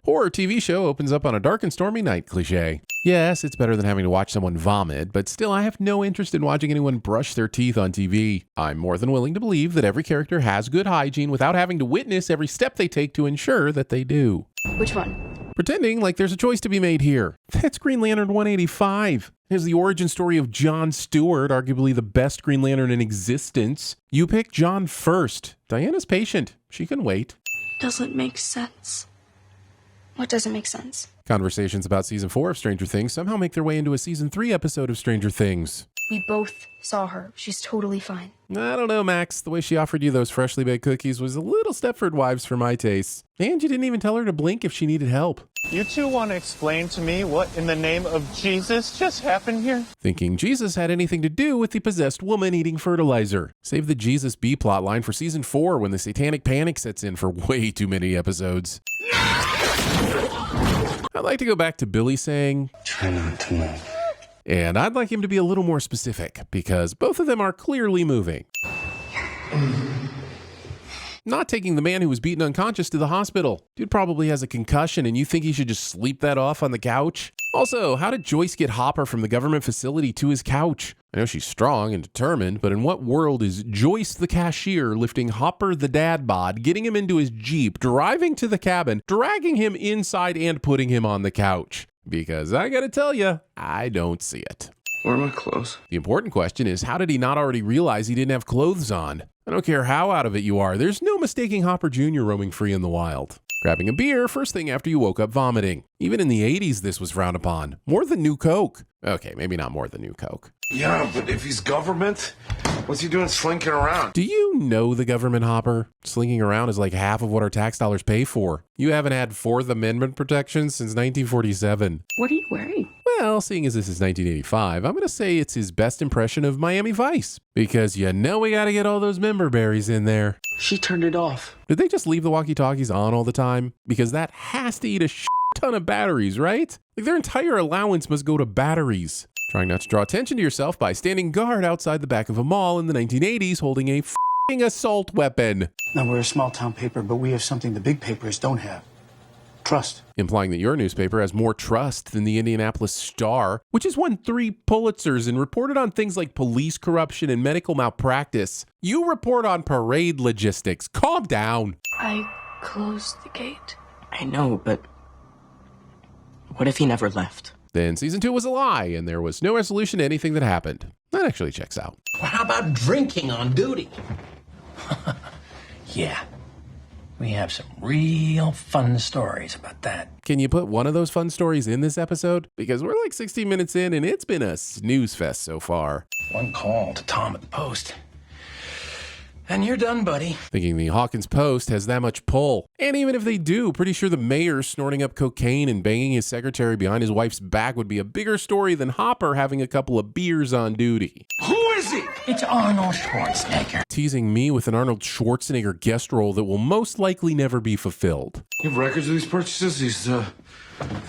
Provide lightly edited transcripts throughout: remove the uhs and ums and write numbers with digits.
Horror TV show opens up on a dark and stormy night cliche. Yes, it's better than having to watch someone vomit, but still I have no interest in watching anyone brush their teeth on TV. I'm more than willing to believe that every character has good hygiene without having to witness every step they take to ensure that they do. Which one? Pretending like there's a choice to be made here. That's Green Lantern 185. Here's the origin story of John Stewart, arguably the best Green Lantern in existence. You pick John first. Diana's patient. She can wait. Doesn't make sense. What doesn't make sense? Conversations about Season 4 of Stranger Things somehow make their way into a Season 3 episode of Stranger Things. We both saw her. She's totally fine. I don't know, Max. The way she offered you those freshly baked cookies was a little Stepford Wives for my taste. And you didn't even tell her to blink if she needed help. You two want to explain to me what in the name of Jesus just happened here? Thinking Jesus had anything to do with the possessed woman eating fertilizer. Save the Jesus B plotline for Season 4 when the satanic panic sets in for way too many episodes. I'd like to go back to Billy saying, "Try not to move." And I'd like him to be a little more specific, because both of them are clearly moving. Not taking the man who was beaten unconscious to the hospital. Dude probably has a concussion and you think he should just sleep that off on the couch? Also, how did Joyce get Hopper from the government facility to his couch? I know she's strong and determined, but in what world is Joyce the cashier lifting Hopper the dad bod, getting him into his Jeep, driving to the cabin, dragging him inside and putting him on the couch? Because I gotta tell you, I don't see it. Where are my clothes? The important question is, how did he not already realize he didn't have clothes on? I don't care how out of it you are, there's no mistaking Hopper Jr. roaming free in the wild. Grabbing a beer first thing after you woke up vomiting. Even in the 80s, this was frowned upon. More than New Coke. Okay, maybe not more than New Coke. Yeah, but if he's government, what's he doing slinking around? Do you know the government, Hopper? Slinking around is like half of what our tax dollars pay for. You haven't had Fourth Amendment protections since 1947. What are you wearing? Well, seeing as this is 1985, I'm going to say it's his best impression of Miami Vice. Because you know we got to get all those member berries in there. She turned it off. Did they just leave the walkie-talkies on all the time? Because that has to eat a ton of batteries, right? Like their entire allowance must go to batteries. Trying not to draw attention to yourself by standing guard outside the back of a mall in the 1980s holding a assault weapon. Now, we're a small town paper, but we have something the big papers don't have. Trust. Implying that your newspaper has more trust than the Indianapolis Star, which has won 3 Pulitzers and reported on things like police corruption and medical malpractice. You report on parade logistics. Calm down. I closed the gate. I know, but what if he never left? Then Season 2 was a lie, and there was no resolution to anything that happened. That actually checks out. Well, how about drinking on duty? Yeah, we have some real fun stories about that. Can you put one of those fun stories in this episode? Because we're like 16 minutes in, and it's been a snooze fest so far. One call to Tom at the Post. And you're done, buddy. Thinking the Hawkins Post has that much pull. And even if they do, pretty sure the mayor snorting up cocaine and banging his secretary behind his wife's back would be a bigger story than Hopper having a couple of beers on duty. Who is he? It's Arnold Schwarzenegger. Teasing me with an Arnold Schwarzenegger guest role that will most likely never be fulfilled. You have records of these purchases?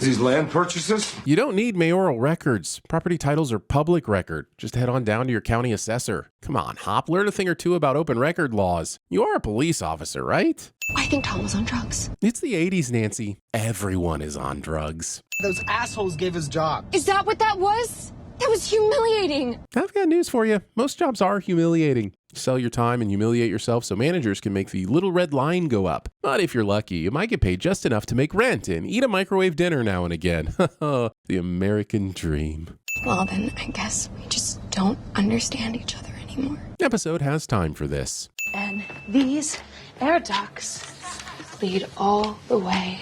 These land purchases? You don't need mayoral records. Property titles are public record. Just head on down to your county assessor. Come on, Hop, learn a thing or two about open record laws. You are a police officer, right? I think Tom was on drugs. It's the 80s, Nancy. Everyone is on drugs. Those assholes gave us jobs. Is that what that was? That was humiliating. I've got news for you. Most jobs are humiliating. Sell your time and humiliate yourself so managers can make the little red line go up. But if you're lucky, you might get paid just enough to make rent and eat a microwave dinner now and again. The American dream. Well, then I guess we just don't understand each other anymore. Episode has time for this. And these air ducts lead all the way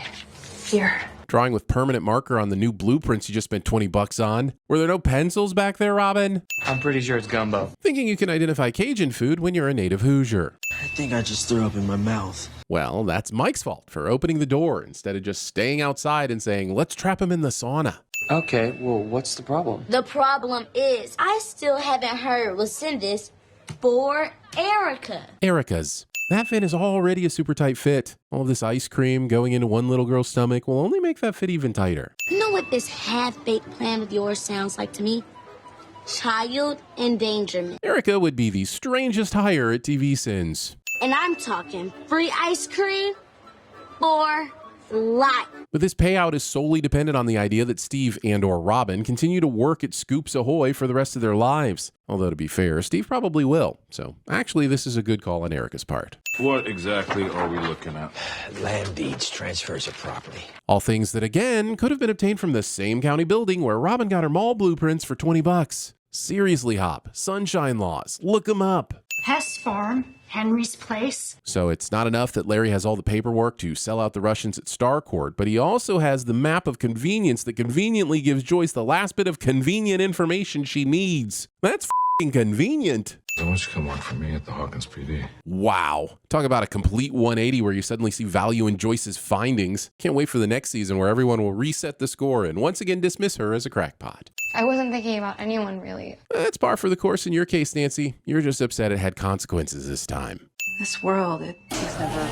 here. Drawing with permanent marker on the new blueprints you just spent $20 on. Were there no pencils back there, Robin? I'm pretty sure it's gumbo. Thinking you can identify Cajun food when you're a native Hoosier. I think I just threw up in my mouth. Well, that's Mike's fault for opening the door instead of just staying outside and saying, let's trap him in the sauna. Okay, well, what's the problem? The problem is, I still haven't heard what's in this for Erica. Erica's. That fit is already a super tight fit. All of this ice cream going into one little girl's stomach will only make that fit even tighter. You know what this half-baked plan of yours sounds like to me? Child endangerment. Erica would be the strangest hire at TVSins. And I'm talking free ice cream or life. But this payout is solely dependent on the idea that Steve and/or Robin continue to work at Scoops Ahoy for the rest of their lives. Although, to be fair, Steve probably will. So, actually, this is a good call on Erica's part. What exactly are we looking at? Land deeds, transfers of property. All things that, again, could have been obtained from the same county building where Robin got her mall blueprints for $20. Seriously, Hop. Sunshine Laws. Look them up. Hess Farm, Henry's Place. So it's not enough that Larry has all the paperwork to sell out the Russians at Starcourt, but he also has the map of convenience that conveniently gives Joyce the last bit of convenient information she needs. That's f***ing convenient. So much come work for me at the Hawkins PD. Wow. Talk about a complete 180 where you suddenly see value in Joyce's findings. Can't wait for the next season where everyone will reset the score and once again dismiss her as a crackpot. I wasn't thinking about anyone, really. That's par for the course in your case, Nancy. You're just upset it had consequences this time. This world, it's never...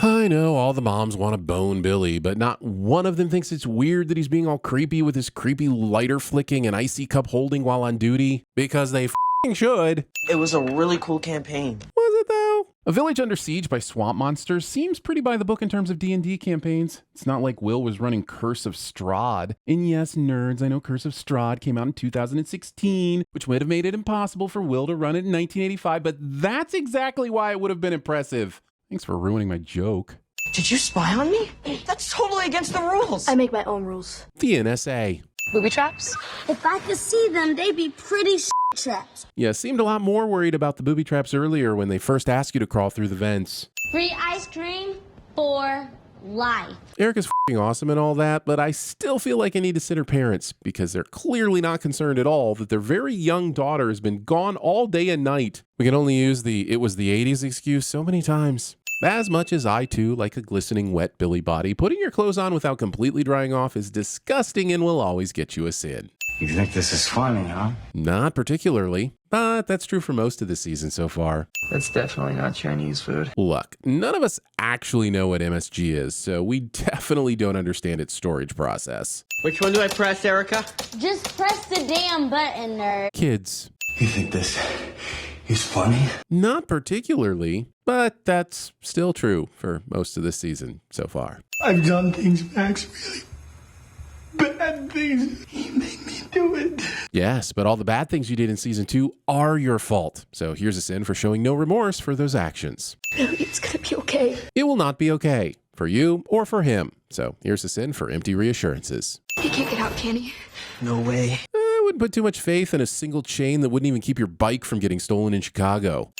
I know all the moms want to bone Billy, but not one of them thinks it's weird that he's being all creepy with his creepy lighter flicking and icy cup holding while on duty. Because they f***ing should. It was a really cool campaign. Was it though? A village under siege by swamp monsters seems pretty by the book in terms of D&D campaigns. It's not like Will was running Curse of Strahd. And yes, nerds, I know Curse of Strahd came out in 2016, which would have made it impossible for Will to run it in 1985, but that's exactly why it would have been impressive. Thanks for ruining my joke. Did you spy on me? That's totally against the rules. I make my own rules. The NSA. Booby traps? If I could see them, they'd be pretty traps. Yeah, seemed a lot more worried about the booby traps earlier when they first asked you to crawl through the vents. Free ice cream for life. Erica's f***ing awesome and all that, but I still feel like I need to send her parents because they're clearly not concerned at all that their very young daughter has been gone all day and night. We can only use the "it was the 80s" excuse so many times. As much as I, too, like a glistening wet Billy body, putting your clothes on without completely drying off is disgusting and will always get you a sin. You think this is funny, huh? Not particularly, but that's true for most of the season so far. That's definitely not Chinese food. Look, none of us actually know what MSG is, so we definitely don't understand its storage process. Which one do I press, Erica? Just press the damn button, nerd. Kids. You think this is funny? Not particularly, but that's still true for most of this season so far. I've done things, Max, really bad things. You made me do it. Yes, but all the bad things you did in season 2 are your fault. So here's a sin for showing no remorse for those actions. It's gonna be okay. It will not be okay for you or for him. So here's a sin for empty reassurances. He can't get out, can he? No way. I wouldn't put too much faith in a single chain that wouldn't even keep your bike from getting stolen in Chicago.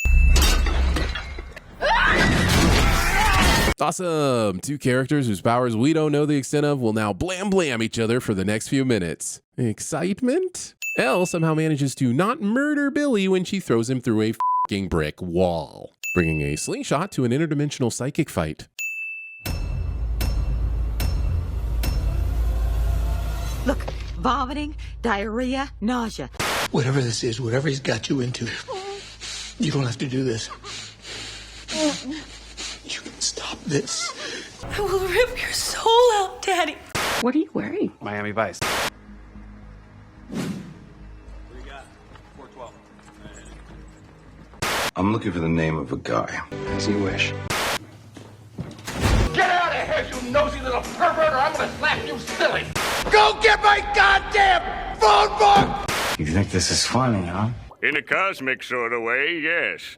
Awesome! 2 characters whose powers we don't know the extent of will now blam blam each other for the next few minutes. Excitement? Elle somehow manages to not murder Billy when she throws him through a f***ing brick wall, bringing a slingshot to an interdimensional psychic fight. Look, vomiting, diarrhea, nausea. Whatever this is, whatever he's got you into, you don't have to do this. You can stop this. I will rip your soul out, Daddy. What are you wearing? Miami Vice. I'm looking for the name of a guy. As you wish. Get out of here, you nosy little pervert, or I'm gonna slap you silly! Go get my goddamn phone book! You think this is funny, huh? In a cosmic sort of way, yes.